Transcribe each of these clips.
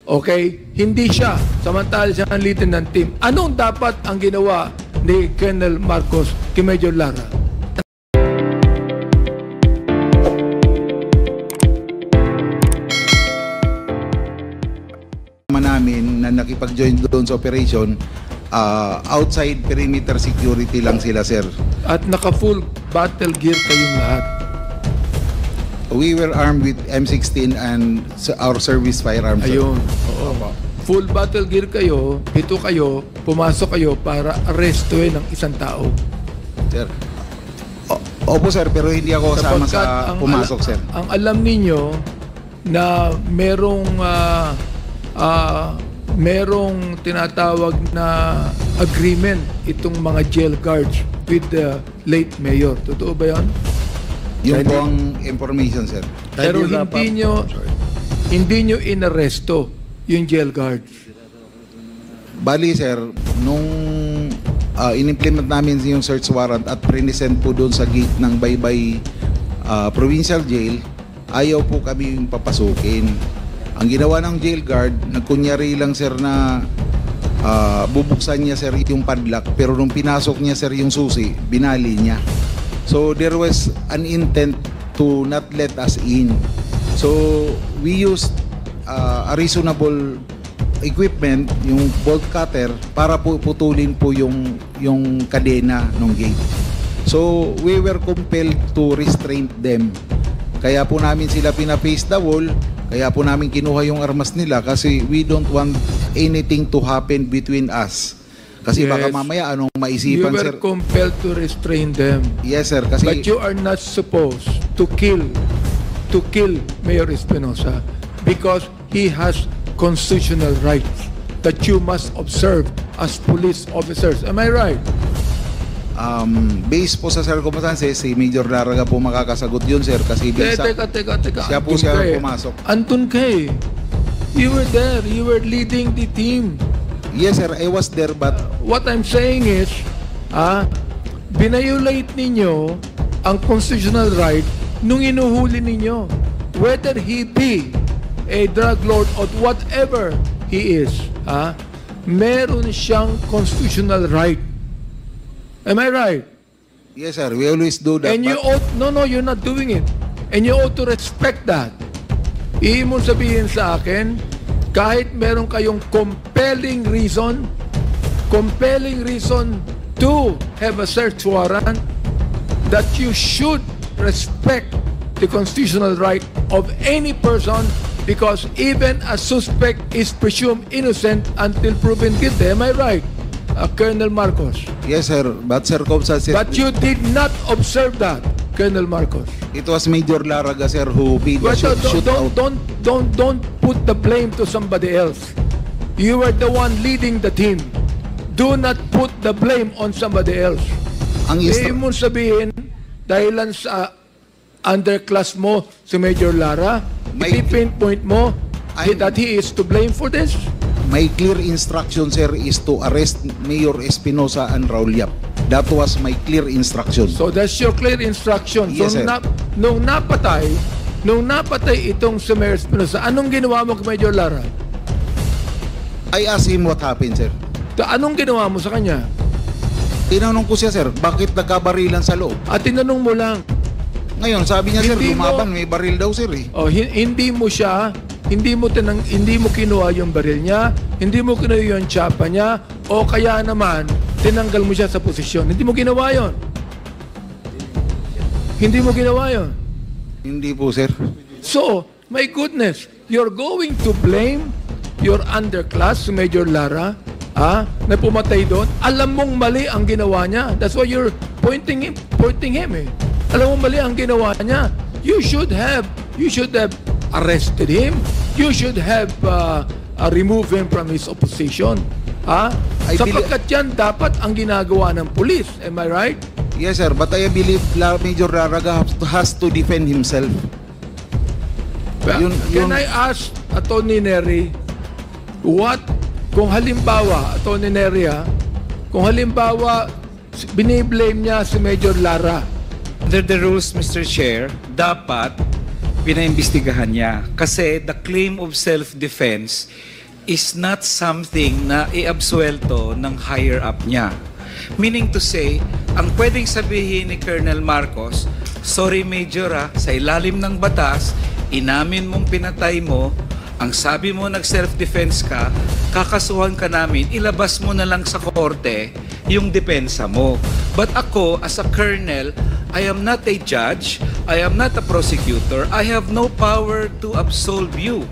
Okay? Hindi siya. Samantala siya ang leader ng team. Anong dapat ang ginawa ni Colonel Marcos kay Major Lara? Namin na nakipag-join doon sa operation, outside perimeter security lang sila, sir. At naka-full battle gear kayong lahat. We were armed with M16 and our service firearms. Ayun. Oo. Full battle gear kayo, pito kayo, pumasok kayo para arrestuin ng isang tao. Sir. Opo, sir, pero hindi ako kasama sa pumasok, sir. Ang alam ninyo na merong tinatawag na agreement itong mga jail guards with the late mayor. Totoo ba yan? Yun po ang information, sir. Pero hindi nyo inaresto yung jail guards. Bali, sir, nung in-implement namin yung search warrant at present po doon sa gate ng Baybay Provincial Jail, ayaw po kami papasukin. Ang ginawa ng jail guard, nagkunyari lang, sir, na bubuksan niya, sir, yung padlock, pero nung pinasok niya, sir, yung susi, binali niya. So there was an intent to not let us in. So we used a reasonable equipment, yung bolt cutter, para po putulin po yung kadena ng gate. So we were compelled to restrain them. Kaya po namin sila pina-face the wall, kaya po namin kinuha yung armas nila kasi we don't want anything to happen between us. Kasi yes, baka mamaya anong maisipan, sir. You were compelled to restrain them. Yes, sir. Kasi, but you are not supposed to kill Mayor Espinosa because he has constitutional rights that you must observe as police officers. Am I right? Based po sa circumstances, si Major Laraga po makakasagot yun, sir. Kasi teka. Siya po siya pumasok. Antun kay, you were there. You were leading the team. Yes, sir. I was there, but what I'm saying is, binayolate ninyo ang constitutional right nung inuhuli ninyo. Whether he be a drug lord or whatever he is, meron siyang constitutional right. Am I right? Yes, sir. We always do that. And you ought, no, you're not doing it. And you ought to respect that. Iimon sabihin sa akin, kahit meron kayong compelling reason to have a search warrant, that you should respect the constitutional right of any person, because even a suspect is presumed innocent until proven guilty. Am I right, Colonel Marcos? Yes, sir. But circumstances. But you did not observe that, Colonel Marcos. It was Major Laraga, sir, who made the shootout. Don't put the blame to somebody else. You were the one leading the team. Do not put the blame on somebody else. Hindi mo sabihin, dahilan sa underclass mo si Major Lara, ipipinpoint mo that he is to blame for this? My clear instruction, sir, is to arrest Mayor Espinosa and Raul Yap. That was my clear instruction. So that's your clear instruction. Yes, so, sir. Nung napatay itong si Mayor Espinosa, anong ginawa mo kay Major Lara? I asked him what happened, sir. Anong ginawa mo sa kanya? Tinanong ko siya, sir, bakit nagkabarilan sa loob? At tinanong mo lang. Ngayon, sabi niya, sir, lumabang, may baril daw, sir, eh. Oh, hindi mo kinuha yung baril niya, hindi mo kinuha yung tsapa niya, o kaya naman, tinanggal mo siya sa posisyon. Hindi mo ginawa yun. Hindi mo ginawa yun. Hindi po, sir. So, my goodness, you're going to blame your underclass, Major Lara, na pumatay doon. Alam mong mali ang ginawa niya. That's why you're pointing him, eh. Alam mong mali ang ginawa niya. You should have arrested him. You should have removed him from his opposition. Sapagkat yan dapat ang ginagawa ng police. Am I right? Yes, sir. But I believe Major Laraga has to defend himself. Can I ask Atty. Neri, kung halimbawa, Atty. Neri, kung halimbawa, biniblame niya si Major Lara. Under the rules, Mr. Chair, dapat pinaimbestigahan niya. Kasi the claim of self-defense is not something na iabsuelto ng higher up niya. Meaning to say, ang pwedeng sabihin ni Colonel Marcos, sorry Major sa ilalim ng batas, inamin mong pinatay mo, ang sabi mo nag-self-defense ka, kakasuhan ka namin, ilabas mo na lang sa korte yung depensa mo. But ako, as a colonel, I am not a judge, I am not a prosecutor, I have no power to absolve you.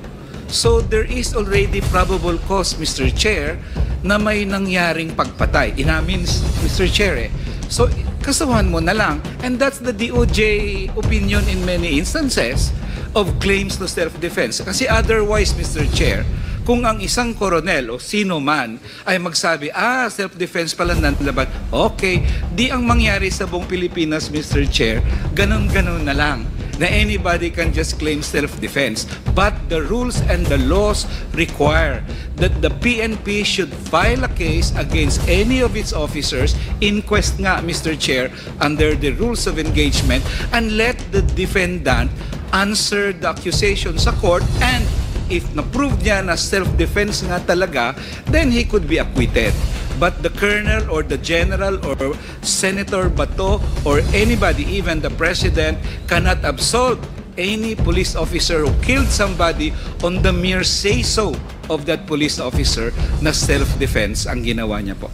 So there is already probable cause, Mr. Chair, na may nangyaring pagpatay. Inamin, Mr. Chair So, kasuhan mo na lang. And that's the DOJ opinion in many instances of claims to self-defense. Kasi otherwise, Mr. Chair, kung ang isang koronel o sino man ay magsabi, self-defense pala nanlaban, okay, di ang mangyari sa buong Pilipinas, Mr. Chair, ganun-ganun na lang, na anybody can just claim self-defense. But the rules and the laws require that the PNP should file a case against any of its officers, inquest nga, Mr. Chair, under the rules of engagement, and let the defendant answer the accusation sa court, and if na-prove niya na self-defense nga talaga, then he could be acquitted. But the colonel or the general or Senator Bato or anybody, even the president, cannot absolve any police officer who killed somebody on the mere say-so of that police officer na self-defense ang ginawa niya po.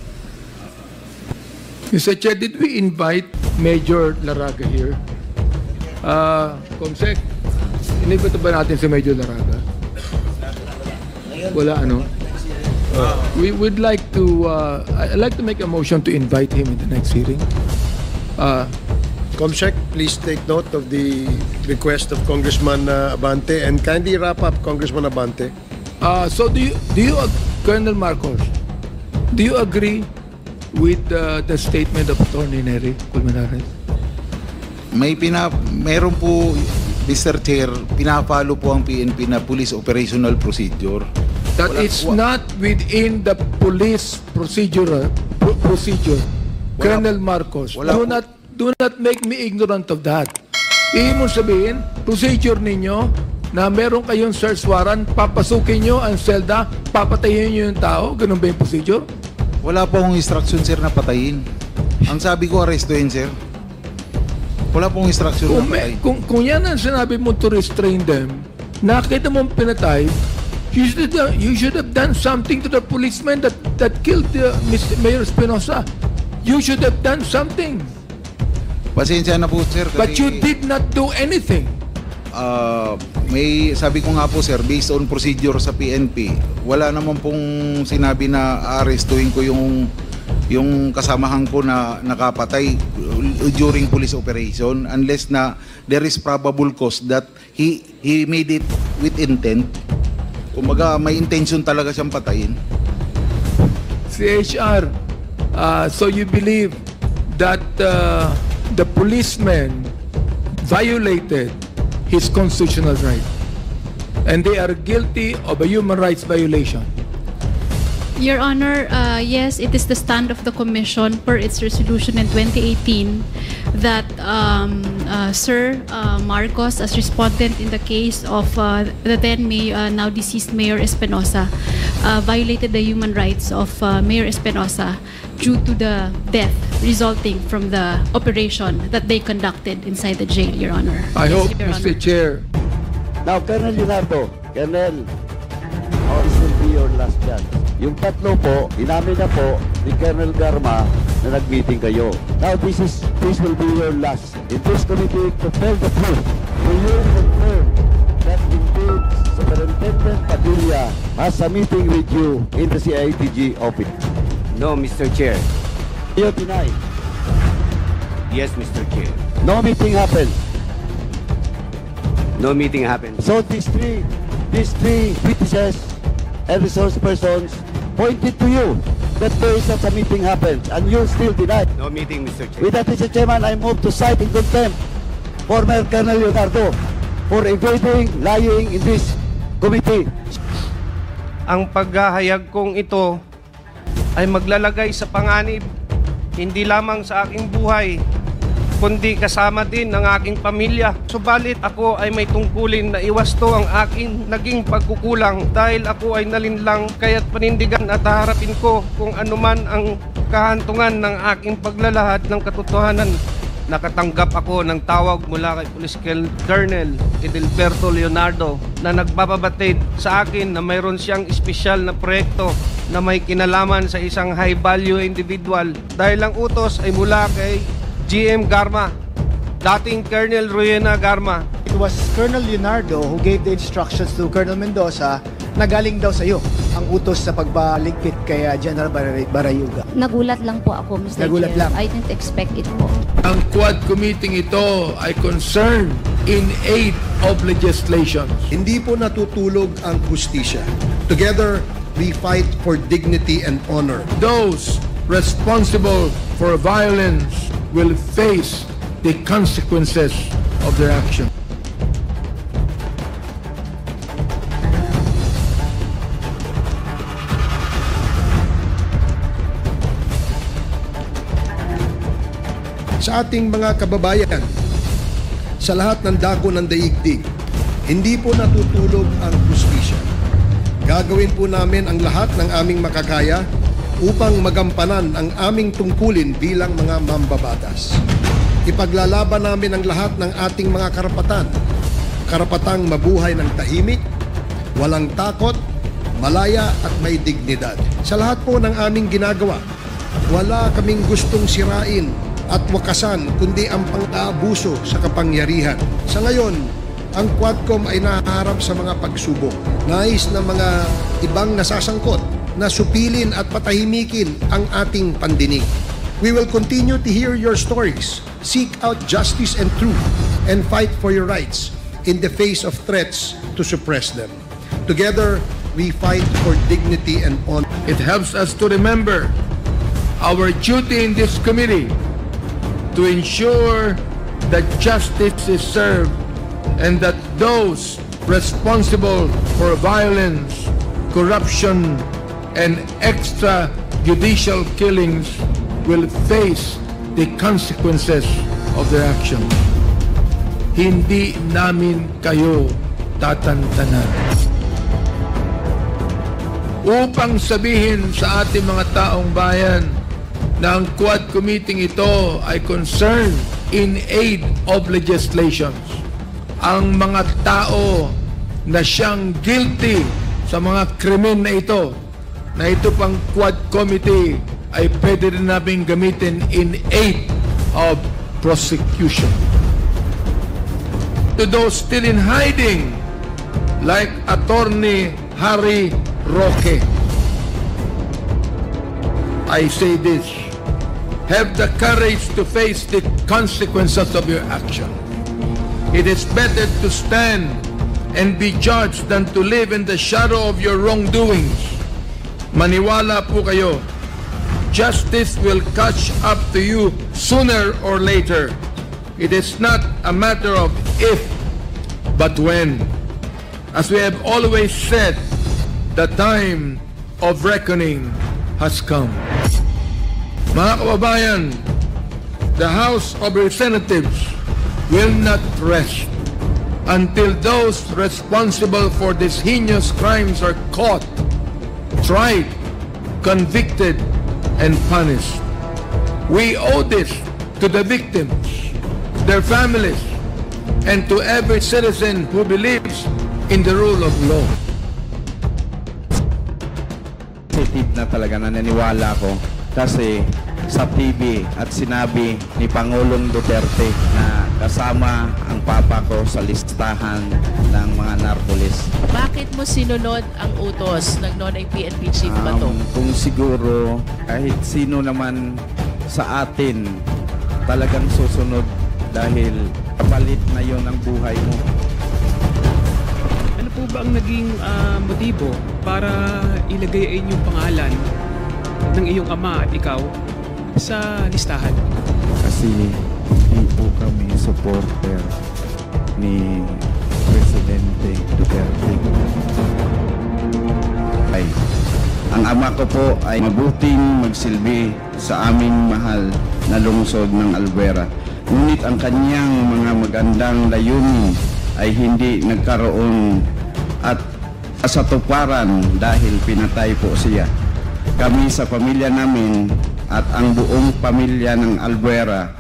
Mr. Chair, did we invite Major Laraga here? Comsec, inibito ba natin si Major Laraga? Wala, ano? We would like to, I'd like to make a motion to invite him in the next hearing. Comsec, please take note of the request of Congressman Abante, and kindly wrap up, Congressman Abante. So do you, Colonel Marcos, do you agree with the statement of Attorney Nery Colmenares? Meron po, Mr. Chair, pinapalo po ang PNP na police operational procedure. That it's not within the police procedure. Colonel Marcos, do not make me ignorant of that. Ibig mo sabihin, procedure ninyo na meron kayong search warrant, papasukin nyo ang selda, papatayin nyo yung tao, ganun ba yung procedure? Wala po akong instruction, sir, na patayin. Ang sabi ko, arrestuhin, sir. Wala pong instruction na patayin. Kung yan ang sinabi mo to restrain them, nakita mong pinatay, you should have done something to the policeman that killed Mayor Espinosa. You should have done something. Pasensya na po, sir. Kasi, but you did not do anything. Sabi ko nga po, sir, based on procedure sa PNP, wala naman pong sinabi na arestuhin ko yung kasamahan ko na nakapatay during police operation unless na there is probable cause that he made it with intent. Kumaga, may intention talaga siyang patayin. CHR, so you believe that the policeman violated his constitutional right and they are guilty of a human rights violation? Your Honor, yes, it is the stand of the Commission per its resolution in 2018 that Sir Marcos, as respondent in the case of the then now deceased Mayor Espinosa, violated the human rights of Mayor Espinosa due to the death resulting from the operation that they conducted inside the jail, Your Honor. I Yes, hope, Your Mr. Honor. Chair. Now, Colonel Leonardo, Colonel, this will be your last chance. Yung tatlo po, inamin na po ni Colonel Garma na nag-meeting kayo. Now, this will be your last. In this committee, to tell the truth, will you confirm that indeed Superintendent Padilla has a meeting with you in the CITG office? No, Mr. Chair. You deny. Yes, Mr. Chair. No meeting happened. No meeting happened. So these three witnesses and resource persons pointed to you that there is such a meeting happened, and you still deny. No meeting, Mr. Chair. With that, Mr. Chairman, I move to cite in contempt former Colonel Leonardo for evading, lying in this committee. Ang paghahayag kong ito ay maglalagay sa panganib hindi lamang sa aking buhay, kundi kasama din ng aking pamilya. Subalit ako ay may tungkulin na iwasto ang aking naging pagkukulang dahil ako ay nalinlang, kaya't panindigan at haharapin ko kung anuman ang kahantungan ng aking paglalahad ng katotohanan. Nakatanggap ako ng tawag mula kay Police Colonel Edilberto Leonardo na nagbababatid sa akin na mayroon siyang espesyal na proyekto na may kinalaman sa isang high-value individual dahil ang utos ay mula kay GM Garma, dating Colonel Rowena Garma. It was Colonel Leonardo who gave the instructions to Colonel Mendoza na galing daw sa iyo ang utos sa pagbaligpit kay General Barayuga. Nagulat lang po ako, Mr. Nagulat Chair. lang. I didn't expect it po. Ang Quad Committee ito ay concerned in aid of legislation. Hindi po natutulog ang hustisya. Together, we fight for dignity and honor. Those responsible for violence will face the consequences of their action. Sa ating mga kababayan, sa lahat ng dako ng daigdig, hindi po natutulog ang hustisya. Gagawin po namin ang lahat ng aming makakaya upang magampanan ang aming tungkulin bilang mga mambabatas. Ipaglalaban namin ang lahat ng ating mga karapatan. Karapatang mabuhay ng tahimik, walang takot, malaya at may dignidad. Sa lahat po ng aming ginagawa, wala kaming gustong sirain at wakasan kundi ang pang-aabuso sa kapangyarihan. Sa ngayon, ang Quadcom ay nahaharap sa mga pagsubok. Nais ng mga ibang nasasangkot na supilin at patahimikin ang ating pandinig. We will continue to hear your stories, seek out justice and truth, and fight for your rights in the face of threats to suppress them. Together, we fight for dignity and honor. It helps us to remember our duty in this committee to ensure that justice is served and that those responsible for violence, corruption, and extrajudicial killings will face the consequences of their actions. Hindi namin kayo tatantanan. Upang sabihin sa ating mga taong bayan na ang Quad Committee ito ay concerned in aid of legislations. Ang mga tao na siyang guilty sa mga krimen na ito pang Quad Committee ay pwede rin namin gamitin in aid of prosecution. To those still in hiding, like Attorney Harry Roque, I say this: have the courage to face the consequences of your action. It is better to stand and be judged than to live in the shadow of your wrongdoings. Maniwala po kayo, justice will catch up to you sooner or later. It is not a matter of if, but when. As we have always said, the time of reckoning has come. Mga kababayan, the House of Representatives will not rest until those responsible for these heinous crimes are caught, tried, convicted, and punished. We owe this to the victims, their families, and to every citizen who believes in the rule of law. Positive na talaga na naniwala ko kasi sa TV at sinabi ni Pangulong Duterte na kasama ang papa ko sa listahan ng mga narcolis. Bakit mo sinunod ang utos ng noonang PNP chief ba to? Kung siguro kahit sino naman sa atin talagang susunod dahil kapalit na yon ang buhay mo. Ano po ba ang naging motibo para ilagay ang inyong pangalan ng iyong ama at ikaw sa listahan? Kasi hindi po kami supporter ni Presidente Duterte. Ang ama ko po ay mabuting magsilbi sa aming mahal na lungsod ng Albuera Ngunit ang kanyang mga magandang layunin ay hindi nagkaroon at sa tuparan dahil pinatay po siya. Kami sa pamilya namin at ang buong pamilya ng Albuera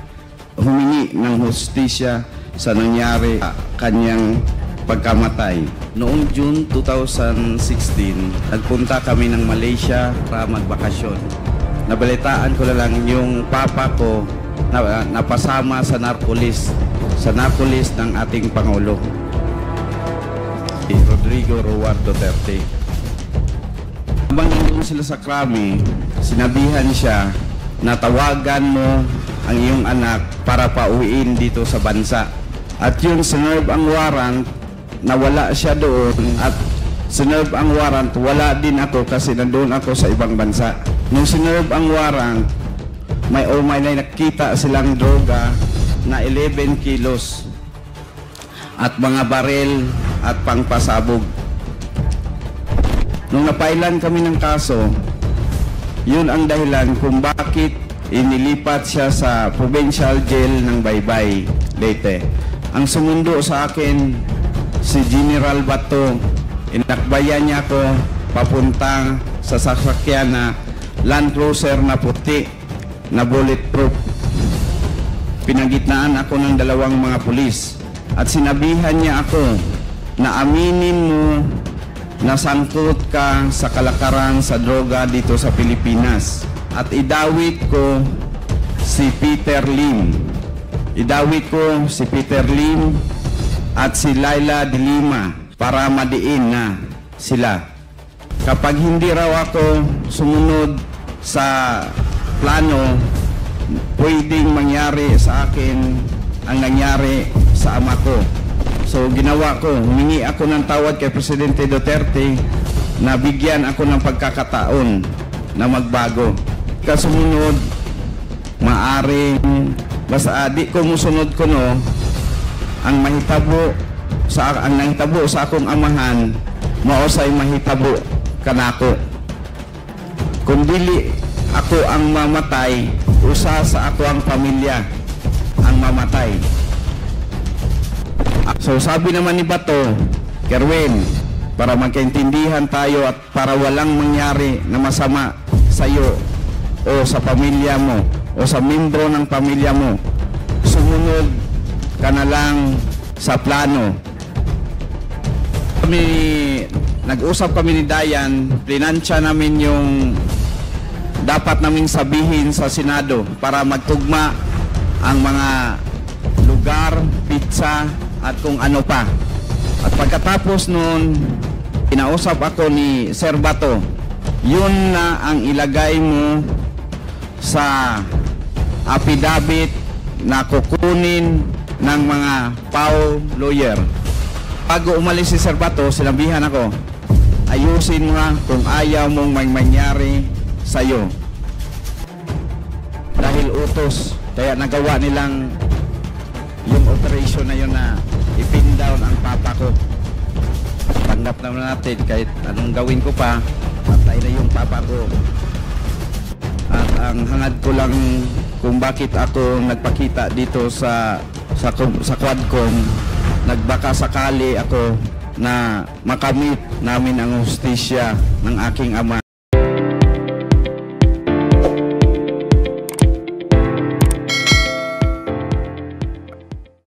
humingi ng hustisya sa nangyari kanyang pagkamatay. Noong June 2016, nagpunta kami ng Malaysia para magbakasyon. Nabalitaan ko lang yung papa ko na napasama sa narco-list ng ating Pangulo, Rodrigo Roa Duterte. Habang nandun sila sa Krami, sinabihan siya na tawagan mo ang iyong anak para pauwiin dito sa bansa. At yun, sinerve ang warrant, nawala siya doon, at sinerve ang warrant, wala din ako kasi nandun ako sa ibang bansa. Nung sinerve ang warrant, may nakita silang droga na 11 kilos at mga barel at pangpasabog. Nung napailan kami ng kaso, yun ang dahilan kung bakit inilipat siya sa provincial jail ng Baybay, Leyte. Ang sumundo sa akin, si General Bato, inakbayan niya ako papunta sa sasakyan na Land Cruiser na puti na bulletproof. Pinagitnaan ako ng dalawang mga pulis at sinabihan niya ako na aminin mo na sangkot ka sa kalakaran sa droga dito sa Pilipinas at idawit ko si Peter Lim. Idawit ko si Peter Lim at si Laila de Lima para madiin na sila. Kapag hindi raw ako sumunod sa plano, pwedeng mangyari sa akin ang nangyari sa ama ko. So ginawa ko, humingi ako ng tawad kay Presidente Duterte na bigyan ako ng pagkakataon na magbago. Kasunod, maaring basta di ko musunod ko no, ang nahitabo sa akong amahan, maosay mahitabo kanako. Kung dili ako ang mamatay, usa sa ako ang pamilya ang mamatay. So sabi naman ni Bato, Kerwin, para magkaintindihan tayo at para walang mangyari na masama sa iyo o sa pamilya mo o sa membro ng pamilya mo, sumunod ka na lang sa plano. Nag-usap kami ni Dayan, plinansya namin yung dapat naming sabihin sa Senado para magtugma ang mga lugar, pizza at kung ano pa. At pagkatapos nun, kinausap ako ni Sir Bato, yun na ang ilagay mo sa affidavit na kukunin ng mga PAO lawyer. Bago umalis si Sir Bato, sinabihan ako, ayusin mo kung ayaw mong may mangyari sa'yo. Dahil utos, kaya nagawa nilang yung operation na yun na ipin down ang papa ko. Tanggap naman natin kahit anong gawin ko pa, patay na yung papa ko. At ang hangad ko lang kung bakit ako nagpakita dito sa Quadcom, nagbaka sakali ako na makamit namin ang hustisya ng aking ama